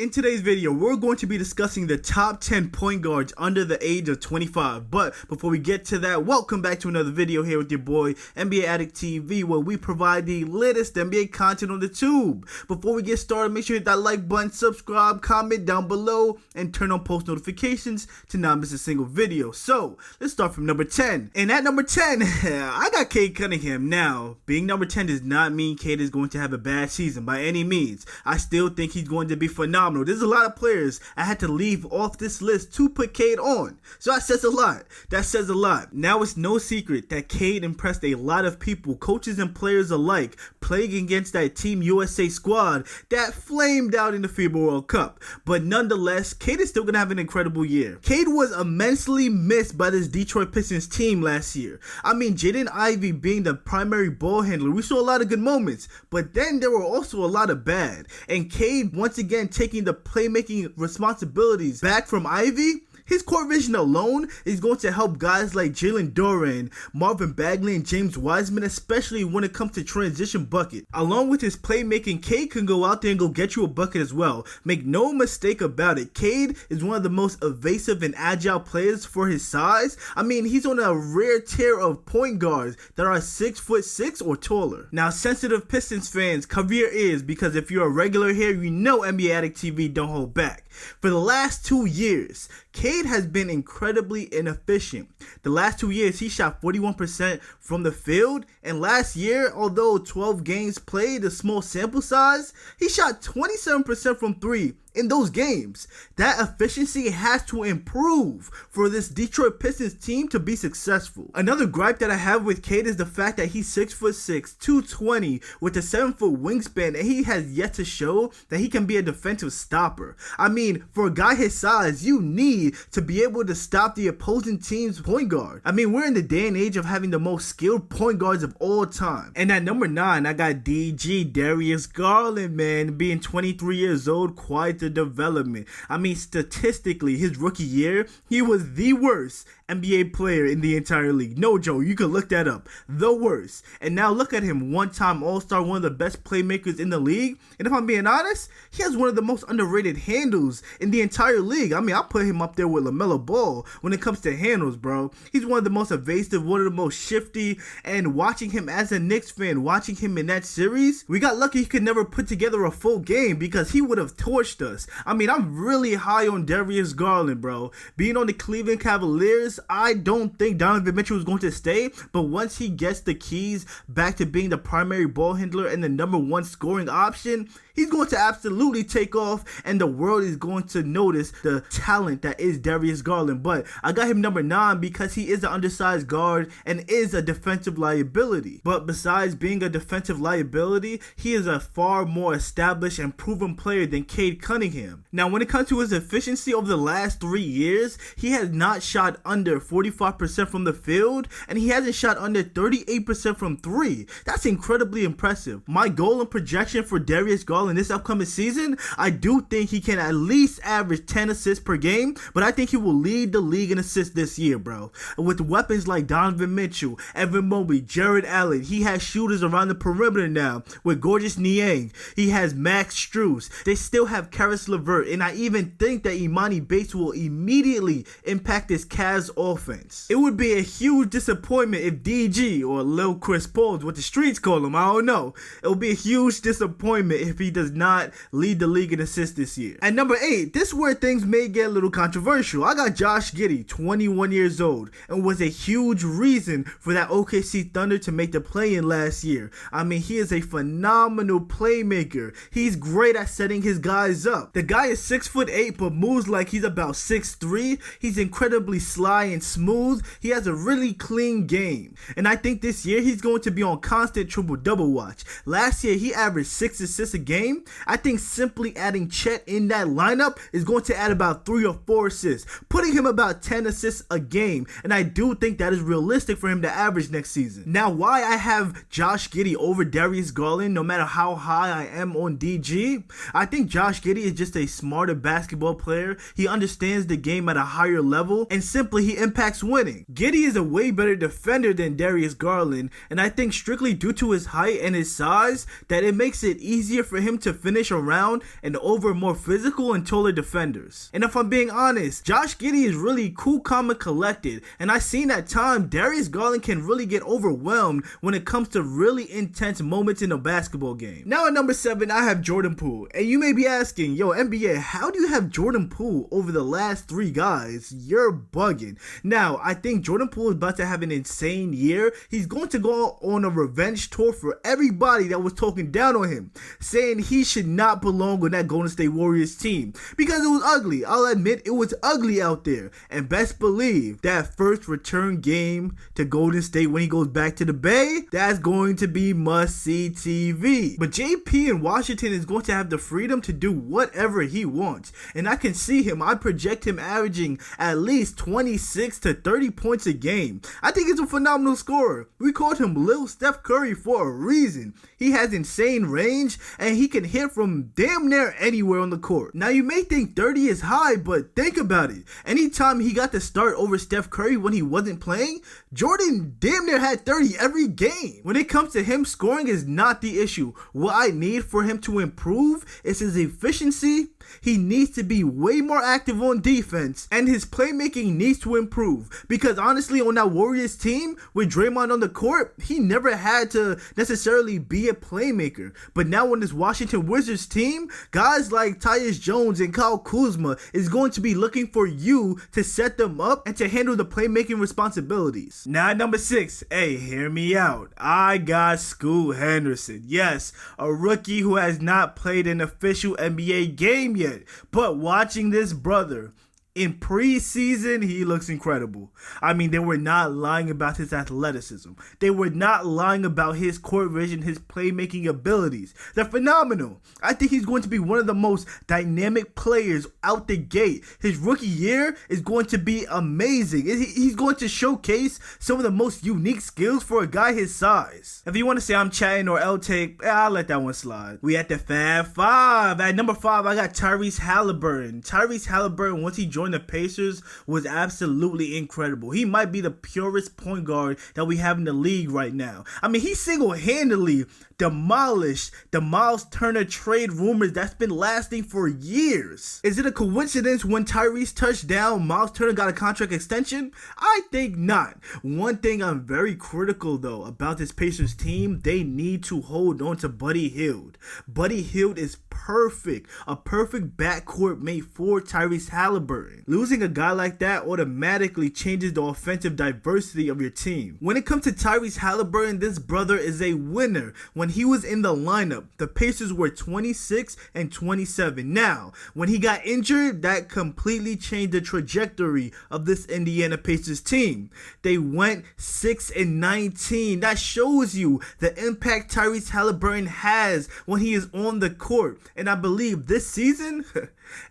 In today's video, we're going to be discussing the top 10 point guards under the age of 25. But before we get to that, welcome back to another video here with your boy, NBA Addict TV, where we provide the latest NBA content on the tube. Before we get started, make sure you hit that like button, subscribe, comment down below, and turn on post notifications to not miss a single video. So, let's start from number 10. And at number 10, I got Cade Cunningham. Now, being number 10 does not mean Cade is going to have a bad season by any means. I still think he's going to be phenomenal. There's a lot of players I had to leave off this list to put Cade on. So that says a lot. That says a lot. Now it's no secret that Cade impressed a lot of people, coaches and players alike, playing against that Team USA squad that flamed out in the FIBA World Cup. But nonetheless, Cade is still going to have an incredible year. Cade was immensely missed by this Detroit Pistons team last year. I mean, Jaden Ivey being the primary ball handler, we saw a lot of good moments, but then there were also a lot of bad. And Cade once again taking the playmaking responsibilities back from Ivey. His court vision alone is going to help guys like Jalen Duren, Marvin Bagley, and James Wiseman, especially when it comes to transition bucket. Along with his playmaking, Cade can go out there and go get you a bucket as well. Make no mistake about it, Cade is one of the most evasive and agile players for his size. I mean, he's on a rare tier of point guards that are 6'6" or taller. Now, sensitive Pistons fans, cover your ears, because if you're a regular here, you know NBA Addict TV don't hold back. For the last 2 years, Cade has been incredibly inefficient. The last 2 years, he shot 41% from the field, and last year, although 12 games played, a small sample size, he shot 27% from three in those games. That efficiency has to improve for this Detroit Pistons team to be successful. Another gripe that I have with Cade is the fact that he's 6'6", 220 with a 7-foot wingspan, and he has yet to show that he can be a defensive stopper. I mean, for a guy his size, you need to be able to stop the opposing team's point guard. I mean, we're in the day and age of having the most skilled point guards of all time. And at number 9, I got DG, Darius Garland, man, being 23 years old, quite the development. I mean, statistically, his rookie year, he was the worst NBA player in the entire league. No joke, you can look that up. The worst. And now look at him, one-time All-Star, one of the best playmakers in the league. And if I'm being honest, he has one of the most underrated handles in the entire league. I mean, I put him up there with LaMelo Ball when it comes to handles, bro. He's one of the most evasive, one of the most shifty, and watching him as a Knicks fan, watching him in that series, we got lucky he could never put together a full game because he would have torched us. I mean, I'm really high on Darius Garland, bro. Being on the Cleveland Cavaliers, I don't think Donovan Mitchell is going to stay, but once he gets the keys back to being the primary ball handler and the #1 scoring option, he's going to absolutely take off, and the world is going to notice the talent that is Darius Garland. But I got him number 9 because he is an undersized guard and is a defensive liability. But besides being a defensive liability, he is a far more established and proven player than Cade Cunningham. Now, when it comes to his efficiency over the last 3 years, he has not shot under 45% from the field, and he hasn't shot under 38% from 3. That's incredibly impressive. My goal and projection for Darius Garland this upcoming season, I do think he can at least average 10 assists per game, but I think he will lead the league in assists this year, bro. With weapons like Donovan Mitchell, Evan Mobley, Jared Allen, he has shooters around the perimeter now with Gorgeous Niang. He has Max Strus. They still have Karis LeVert, and I even think that EMONI Bates will immediately impact this Cavs offense. It would be a huge disappointment if DG, or Lil Chris Paul, what the streets call him, I don't know. It will be a huge disappointment if he does not lead the league in assists this year. At number 8, this is where things may get a little controversial. I got Josh Giddey, 21 years old, and was a huge reason for that OKC Thunder to make the play-in last year. I mean, he is a phenomenal playmaker. He's great at setting his guys up. The guy is 6'8", but moves like he's about 6'3". He's incredibly sly and smooth. He has a really clean game. And I think this year he's going to be on constant triple-double watch. Last year, he averaged 6 assists a game. I think simply adding Chet in that lineup is going to add about 3 or 4 assists, putting him about 10 assists a game. And I do think that is realistic for him to average next season. Now, why I have Josh Giddey over Darius Garland, no matter how high I am on DG, I think Josh Giddey is just a smarter basketball player. He understands the game at a higher level, and simply he impacts winning. Giddey is a way better defender than Darius Garland, and I think strictly due to his height and his size that it makes it easier for him him to finish around and over more physical and taller defenders. And if I'm being honest, Josh Giddey is really cool, calm, and collected, and I've seen at times Darius Garland can really get overwhelmed when it comes to really intense moments in a basketball game. Now at number 7, I have Jordan Poole, and you may be asking, yo NBA, how do you have Jordan Poole over the last 3 guys? You're bugging. Now, I think Jordan Poole is about to have an insane year. He's going to go on a revenge tour for everybody that was talking down on him, saying he should not belong on that Golden State Warriors team because it was ugly. I'll admit it was ugly out there, and best believe that first return game to Golden State when he goes back to the Bay, that's going to be must-see TV. But JP in Washington is going to have the freedom to do whatever he wants, and I can see him. I project him averaging at least 26 to 30 points a game. I think he's a phenomenal scorer. We called him Lil Steph Curry for a reason. He has insane range, and he can hit from damn near anywhere on the court. Now you may think 30 is high, but think about it. Anytime he got to start over Steph Curry when he wasn't playing, Jordan damn near had 30 every game. When it comes to him, scoring is not the issue. What I need for him to improve is his efficiency. He needs to be way more active on defense, and his playmaking needs to improve, because honestly on that Warriors team with Draymond on the court, he never had to necessarily be a playmaker. But now on this Washington Wizards team, guys like Tyus Jones and Kyle Kuzma is going to be looking for you to set them up and to handle the playmaking responsibilities. Now at number 6, hey, hear me out. I got Scoot Henderson. Yes, a rookie who has not played an official NBA game yet, but watching this brother in preseason, he looks incredible. I mean, they were not lying about his athleticism. They were not lying about his court vision, his playmaking abilities. They're phenomenal. I think he's going to be one of the most dynamic players out the gate. His rookie year is going to be amazing. He's going to showcase some of the most unique skills for a guy his size. If you want to say I'm chatting or L-take, I'll let that one slide. We at the Fab 5. At number 5, I got Tyrese Halliburton. Tyrese Halliburton, once he joined the Pacers, was absolutely incredible. He might be the purest point guard that we have in the league right now. I mean, he single-handedly demolished the Miles Turner trade rumors that's been lasting for years. Is it a coincidence when Tyrese touched down, Miles Turner got a contract extension? I think not. One thing I'm very critical though about this Pacers team, they need to hold on to Buddy Hield. Buddy Hield is perfect, a perfect backcourt mate for Tyrese Halliburton. Losing a guy like that automatically changes the offensive diversity of your team. When it comes to Tyrese Halliburton, this brother is a winner. When he was in the lineup, the Pacers were 26 and 27. Now, when he got injured, that completely changed the trajectory of this Indiana Pacers team. They went 6 and 19. That shows you the impact Tyrese Halliburton has when he is on the court. And I believe this season,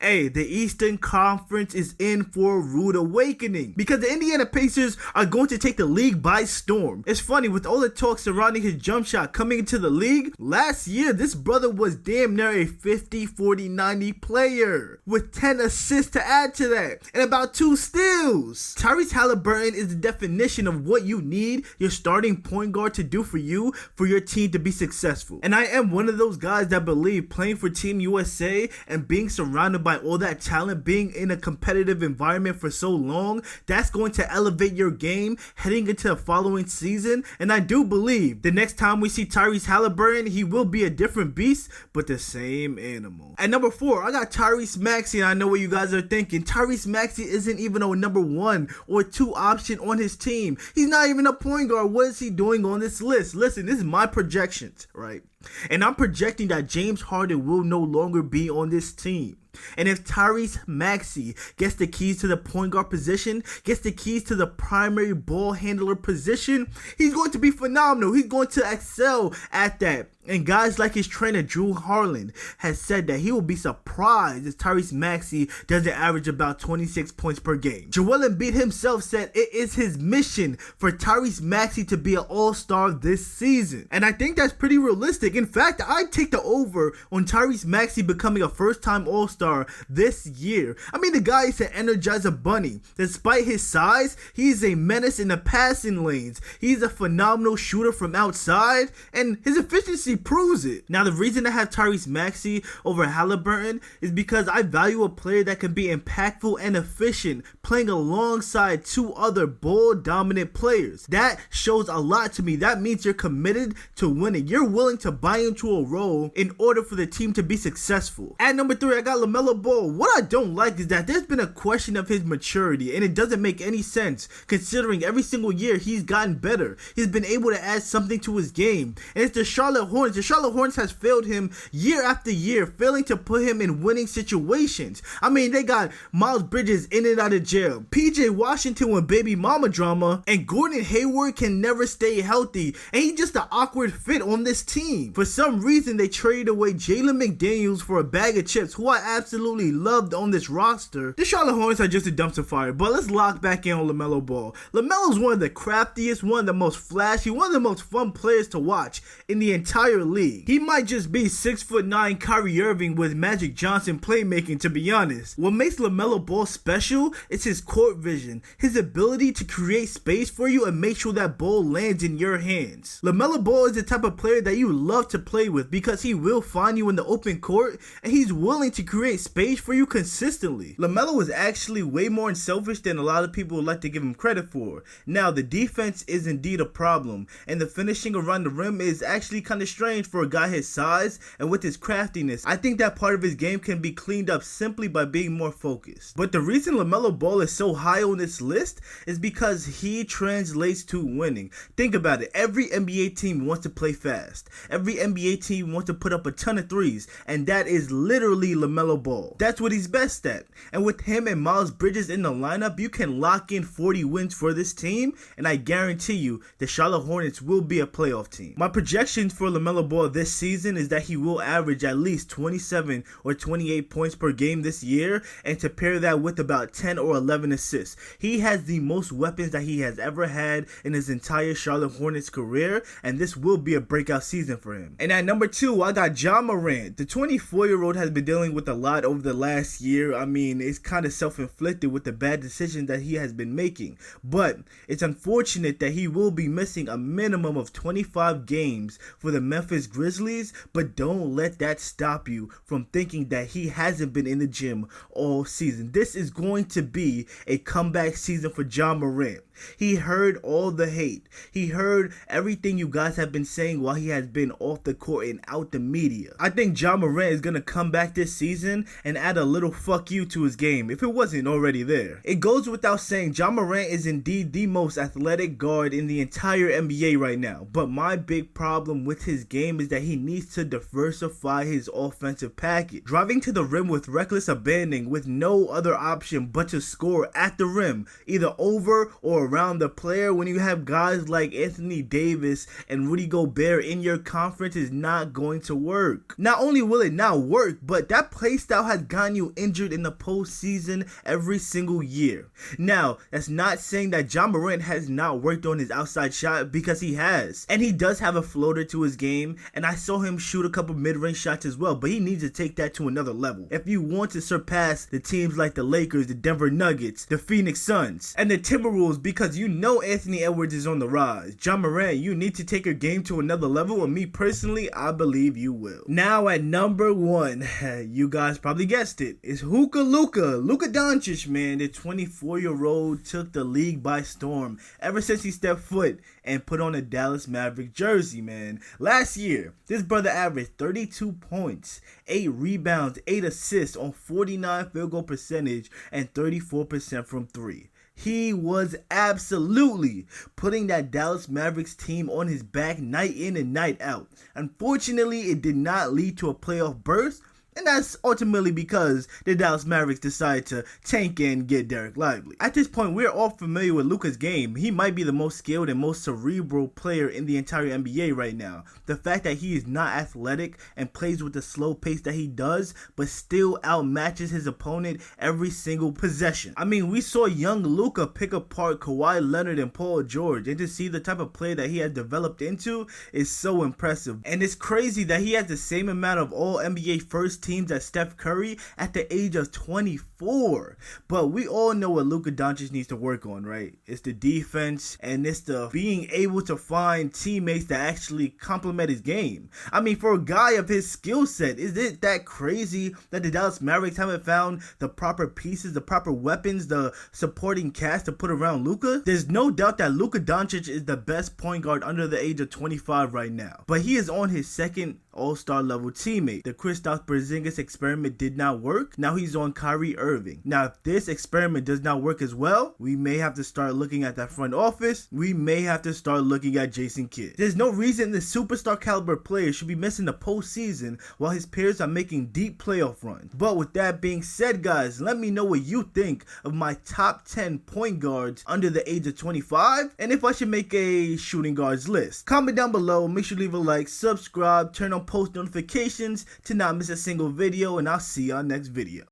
hey, the Eastern Conference is in for a rude awakening, because the Indiana Pacers are going to take the league by storm. It's funny, with all the talk surrounding his jump shot coming into the league, last year this brother was damn near a 50, 40, 90 player with 10 assists to add to that and about 2 steals. Tyrese Halliburton is the definition of what you need your starting point guard to do for you, for your team to be successful. And I am one of those guys that believe playing for Team USA and being surrounded by all that talent, being in a competitive environment for so long, that's going to elevate your game heading into the following season. And I do believe the next time we see Tyrese Halliburton, he will be a different beast, but the same animal. At number 4, I got Tyrese Maxey, and I know what you guys are thinking. Tyrese Maxey isn't even a number 1 or 2 option on his team. He's not even a point guard. What is he doing on this list? Listen, this is my projections, right? And I'm projecting that James Harden will no longer be on this team. And if Tyrese Maxey gets the keys to the point guard position, gets the keys to the primary ball handler position, he's going to be phenomenal. He's going to excel at that. And guys like his trainer, Drew Harlan, has said that he will be surprised if Tyrese Maxey doesn't average about 26 points per game. Joel Embiid himself said it is his mission for Tyrese Maxey to be an all-star this season. And I think that's pretty realistic. In fact, I'd take the over on Tyrese Maxey becoming a first-time all-star superstar this year. I mean, the guy is an Energizer Bunny. Despite his size, he's a menace in the passing lanes. He's a phenomenal shooter from outside, and his efficiency proves it. Now, the reason I have Tyrese Maxey over Halliburton is because I value a player that can be impactful and efficient, playing alongside two other ball-dominant players. That shows a lot to me. That means you're committed to winning. You're willing to buy into a role in order for the team to be successful. At number 3, I got LaMelo Ball. What I don't like is that there's been a question of his maturity, and it doesn't make any sense considering every single year he's gotten better. He's been able to add something to his game, and it's the Charlotte Hornets. The Charlotte Hornets has failed him year after year, failing to put him in winning situations. I mean, they got Miles Bridges in and out of jail, PJ Washington with baby mama drama, and Gordon Hayward can never stay healthy, and he's just an awkward fit on this team. For some reason, they traded away Jalen McDaniels for a bag of chips, who I absolutely loved on this roster. The Charlotte Hornets are just a dumpster fire, but let's lock back in on LaMelo Ball. LaMelo's one of the craftiest, one of the most flashy, one of the most fun players to watch in the entire league. He might just be 6'9" Kyrie Irving with Magic Johnson playmaking, to be honest. What makes LaMelo Ball special is his court vision, his ability to create space for you and make sure that ball lands in your hands. LaMelo Ball is the type of player that you love to play with because he will find you in the open court and he's willing to create space for you consistently. LaMelo is actually way more unselfish than a lot of people would like to give him credit for. Now, the defense is indeed a problem, and the finishing around the rim is actually kind of strange for a guy his size and with his craftiness. I think that part of his game can be cleaned up simply by being more focused. But the reason LaMelo Ball is so high on this list is because he translates to winning. Think about it. Every NBA team wants to play fast. Every NBA team wants to put up a ton of threes, and that is literally LaMelo Ball. That's what he's best at. And with him and Miles Bridges in the lineup, you can lock in 40 wins for this team, and I guarantee you the Charlotte Hornets will be a playoff team. My projections for LaMelo Ball this season is that he will average at least 27 or 28 points per game this year, and to pair that with about 10 or 11 assists. He has the most weapons that he has ever had in his entire Charlotte Hornets career, and this will be a breakout season for him. And at number 2, I got Ja Morant. The 24-year-old has been dealing with a lot over the last year. I mean, it's kind of self-inflicted with the bad decisions that he has been making, but it's unfortunate that he will be missing a minimum of 25 games for the Memphis Grizzlies, but don't let that stop you from thinking that he hasn't been in the gym all season. This is going to be a comeback season for Ja Morant. He heard all the hate. He heard everything you guys have been saying while he has been off the court and out the media. I think Ja Morant is going to come back this season and add a little fuck you to his game if it wasn't already there. It goes without saying, Ja Morant is indeed the most athletic guard in the entire NBA right now. But my big problem with his game is that he needs to diversify his offensive package. Driving to the rim with reckless abandon with no other option but to score at the rim, either over or around the player, when you have guys like Anthony Davis and Rudy Gobert in your conference, is not going to work. Not only will it not work, but that play style has gotten you injured in the postseason every single year. Now, that's not saying that Ja Morant has not worked on his outside shot, because he has. And he does have a floater to his game, and I saw him shoot a couple mid-range shots as well, but he needs to take that to another level if you want to surpass the teams like the Lakers, the Denver Nuggets, the Phoenix Suns, and the Timberwolves, because you know Anthony Edwards is on the rise. Ja Morant, you need to take your game to another level, and me personally, I believe you will. Now at number 1, you guys probably guessed it, it's Luka Doncic, man. The 24-year-old took the league by storm ever since he stepped foot and put on a Dallas Maverick jersey, man. Last year, this brother averaged 32 points, 8 rebounds, 8 assists on 49 field goal percentage and 34% from 3. He was absolutely putting that Dallas Mavericks team on his back night in and night out. Unfortunately, it did not lead to a playoff berth, and that's ultimately because the Dallas Mavericks decided to tank and get Derek Lively. At this point, we're all familiar with Luka's game. He might be the most skilled and most cerebral player in the entire NBA right now. The fact that he is not athletic and plays with the slow pace that he does, but still outmatches his opponent every single possession. I mean, we saw young Luka pick apart Kawhi Leonard and Paul George, and to see the type of player that he has developed into is so impressive. And it's crazy that he has the same amount of all NBA first teams as Steph Curry at the age of 24. But we all know what Luka Doncic needs to work on, right? It's the defense, and it's the being able to find teammates that actually complement his game. I mean, for a guy of his skill set, is it that crazy that the Dallas Mavericks haven't found the proper pieces, the proper weapons, the supporting cast to put around Luka? There's no doubt that Luka Doncic is the best point guard under the age of 25 right now, but he is on his second all-star level teammate. The Kristaps Porzingis experiment did not work. Now he's on Kyrie Irving. Now if this experiment does not work as well, we may have to start looking at that front office. We may have to start looking at Jason Kidd. There's no reason the superstar caliber player should be missing the postseason while his peers are making deep playoff runs. But with that being said, guys, let me know what you think of my top 10 point guards under the age of 25, and if I should make a shooting guards list. Comment down below, make sure to leave a like, subscribe, turn on post notifications to not miss a single video, and I'll see y'all next video.